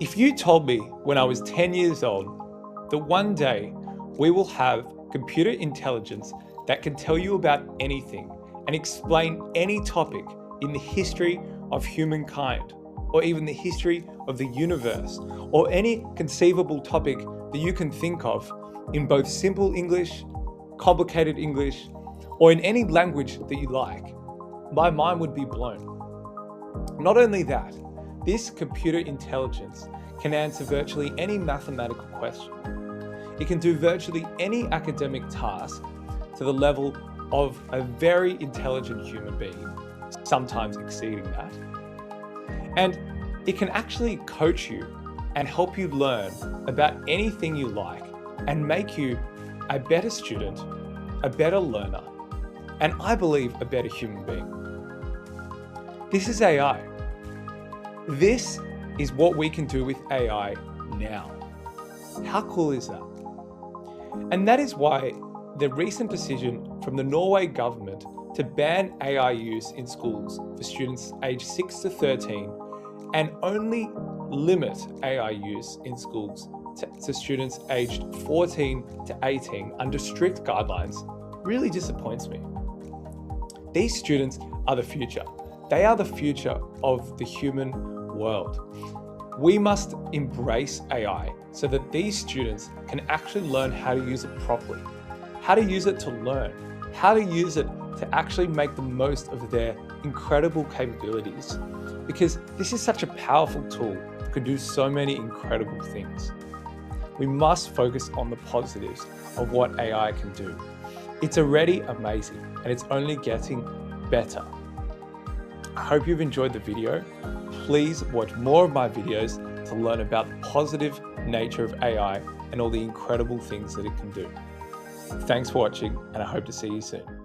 If you told me when I was 10 years old that one day we will have computer intelligence that can tell you about anything and explain any topic in the history of humankind, or even the history of the universe, or any conceivable topic that you can think of in both simple English, complicated English, or in any language that you like, my mind would be blown. Not only that, this computer intelligence can answer virtually any mathematical question. It can do virtually any academic task to the level of a very intelligent human being, sometimes exceeding that. And it can actually coach you and help you learn about anything you like and make you a better student, a better learner, and I believe a better human being. This is AI. This is what we can do with AI now. How cool is that? And that is why the recent decision from the Norway government to ban AI use in schools for students aged 6 to 13 and only limit AI use in schools to students aged 14 to 18 under strict guidelines really disappoints me. These students are the future. They are the future of the human world. We must embrace AI so that these students can actually learn how to use it properly, how to use it to learn, how to use it to actually make the most of their incredible capabilities. Because this is such a powerful tool that can do so many incredible things. We must focus on the positives of what AI can do. It's already amazing and it's only getting better. I hope you've enjoyed the video. Please watch more of my videos to learn about the positive nature of AI and all the incredible things that it can do. Thanks for watching, and I hope to see you soon.